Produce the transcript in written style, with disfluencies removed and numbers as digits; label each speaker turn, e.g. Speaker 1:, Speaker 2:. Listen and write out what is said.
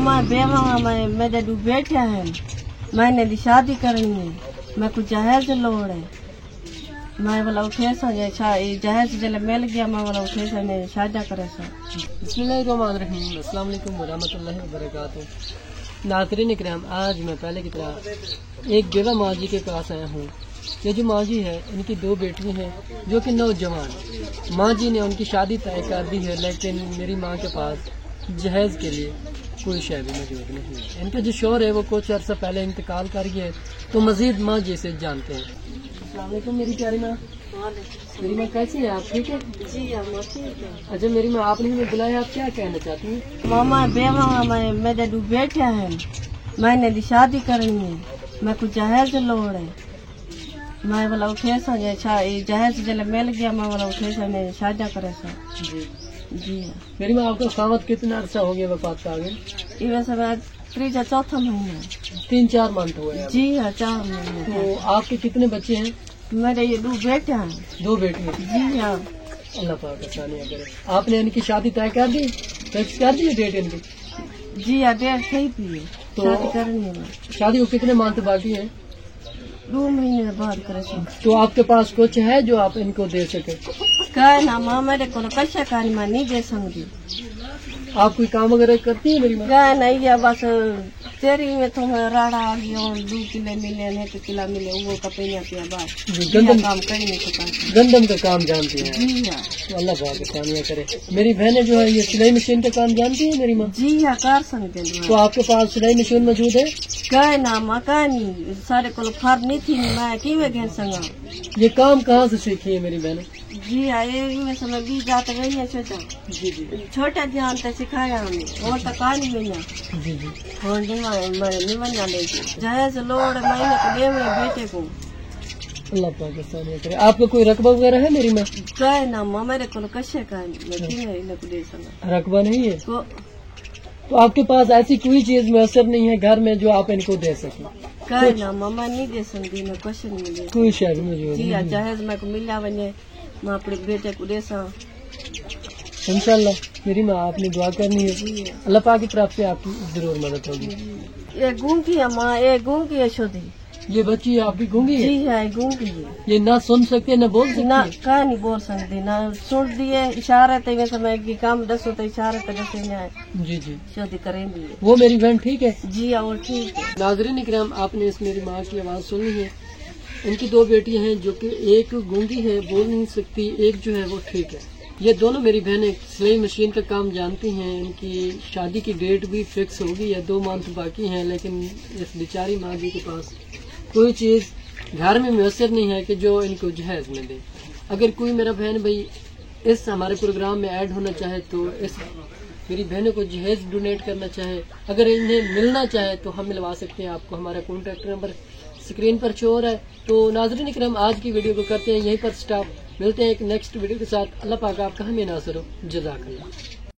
Speaker 1: मामा बेवा मेरे दो बेटियां हैं, मैंने दी शादी करनी है, मैं कुछ जहेज लोड़ है, मैं वाला उठे सा जहेज जले मिल गया, मैं वाला उठे सा ने शादी करे सा।
Speaker 2: बिस्मिल्लाहिर्रहमानिर्रहीम, अस्सलाम वालेकुम वरहमतुल्लाहि वबरकातुहू। नाज़रीन इकराम, आज मैं पहले की तरह एक बेवा माँ जी के पास आया हूँ। ये जो माँ जी है, इनकी दो बेटियां हैं जो कि नौजवान। माँ जी ने उनकी शादी तय कर दी है, लेकिन मेरी माँ के पास जहेज के लिए कोई शय भी मौजूद नहीं है। इनका जो शौहर है वो कुछ अर्सा पहले इंतकाल कर गए, तो मजीद माँ जी से जानते हैं। अस्सलाम वालेकुम मेरी प्यारी माँ। मेरी माँ कैसी है आप, ठीक है?
Speaker 1: जी हम ठीक है।
Speaker 2: अच्छा मेरी माँ, आपने हमें बुलाया, आप क्या कहना चाहती हैं?
Speaker 1: मामा बेवा मेरे दो बेटियां हैं, मैंने दी शादी करनी है, मैं कुछ जहेज लोड़ है, मैं वाला उठे सा जहेज जले मिल गया, मैं वाला उठे सा ने शादी करे सा। जी
Speaker 2: मेरी माँ, आपका खावत कितना अर्सा हो गया वफात का? आगे
Speaker 1: ये वैसे मैं तीसरा चौथा महीना
Speaker 2: 3-4 मंथ हुए हैं।
Speaker 1: जी हाँ 4 महीने।
Speaker 2: तो आपके कितने बच्चे हैं?
Speaker 1: मेरे ये दो बेटे हैं।
Speaker 2: 2 बेटियां।
Speaker 1: जी हाँ।
Speaker 2: अल्लाह पाक आसानियां करे। आपने इनकी शादी तय कर दी, फिक्स कर दी डेट इनकी?
Speaker 1: जी हाँ डेट सही पी है,
Speaker 2: तो
Speaker 1: शादी करनी है।
Speaker 2: शादी को कितने मंथ बाकी हैं?
Speaker 1: 2 महीने बाद करे सा।
Speaker 2: तो आपके पास कुछ है जो आप इनको दे सके?
Speaker 1: कहे ना माँ मेरे को कशा कारी मैं नहीं दे सकती।
Speaker 2: आप कोई काम वगैरह करती है मेरी माँ?
Speaker 1: कहे नहीं है, बस तेरी में तुम्हें राड़ा आ गया और 2 किलो मिले, 1 किलो मिले, वो कपड़ियाँ पिया बात
Speaker 2: गंदम
Speaker 1: काम कर नहीं सकता।
Speaker 2: गंदम का काम जानती हैं?
Speaker 1: जी हाँ।
Speaker 2: तो अल्लाह पाक आसानियां करे। मेरी बहनें जो है ये सिलाई मशीन का काम जानती है मेरी माँ?
Speaker 1: जी हाँ कर सकते हैं।
Speaker 2: तो आपके पास सिलाई मशीन मौजूद है?
Speaker 1: कहे ना माँ कहे नहीं, सारे को फर नहीं थी, मैं कि वे घेर संगा।
Speaker 2: ये काम कहाँ से सीखी है मेरी बहनें?
Speaker 1: जी हाँ, ये समय 20 जात गई है छोटा।
Speaker 2: जी जी
Speaker 1: छोटा ध्यान तो सिखाया हमें, और तो कहानी नहीं है।
Speaker 2: जी जी।
Speaker 1: और निमन ले जहेज लोड़ महीने को दे हुए बेटे को।
Speaker 2: अल्लाह पाक आसानियां करे। आपका कोई रकबा वगैरह है मेरी माँ?
Speaker 1: कहे ना माँ मेरे को कशे का दे सका
Speaker 2: रकबा नहीं है? तो आपके पास ऐसी कोई चीज मुयसर नहीं है घर में जो आप इनको दे सकें?
Speaker 1: कहे ना मामा नहीं दे सकती, मैं कुछ नहीं मिले।
Speaker 2: कोई शय मौजूद
Speaker 1: जी हाँ,
Speaker 2: नहीं?
Speaker 1: जहेज मैं को मिला बने, मैं अपने बेटे को दे सा।
Speaker 2: इंशाल्लाह मेरी माँ, आपने दुआ करनी है,
Speaker 1: जी हाँ।
Speaker 2: अल्लाह पाक की तरफ से आपकी जरूर मदद होगी।
Speaker 1: ये गूंगी है माँ, ये गूंगी है छोटी।
Speaker 2: ये बच्ची आपकी गूंगी है?
Speaker 1: जी हाँ गूंगी है।
Speaker 2: ये ना सुन सकते ना बोल सकते?
Speaker 1: ना कहा नहीं बोल सकती, ना सुन दिए इशारे तो वैसे मैं की काम दसो तो इशारे तो जैसे नहीं
Speaker 2: जी जी।
Speaker 1: शादी करेंगे।
Speaker 2: वो मेरी बहन ठीक है?
Speaker 1: जी हाँ वो ठीक है।
Speaker 2: नाज़रीन इकराम, आपने इस मेरी माँ की आवाज़ सुनी है। इनकी 2 बेटियां हैं जो कि एक गूंगी है, बोल नहीं सकती, एक जो है वो ठीक है। ये दोनों मेरी बहनें सिलाई मशीन का काम जानती हैं। इनकी शादी की डेट भी फिक्स होगी या 2 मंथ बाकी हैं, लेकिन इस बेचारी माँ जी के पास कोई चीज़ घर में मुयसर नहीं है कि जो इनको जहेज में दे। अगर कोई मेरा बहन भाई इस हमारे प्रोग्राम में ऐड होना चाहे, तो इस मेरी बहनों को जहेज डोनेट करना चाहे, अगर इन्हें मिलना चाहे तो हम मिलवा सकते हैं। आपको हमारा कॉन्टैक्ट नंबर स्क्रीन पर शो हो रहा है। तो नाज़रीन इकराम, आज की वीडियो को करते हैं यहीं पर स्टॉप। मिलते हैं एक नेक्स्ट वीडियो के साथ। अल्लाह पाक आपका हमें नासर हो। जज़ाकल्लाह।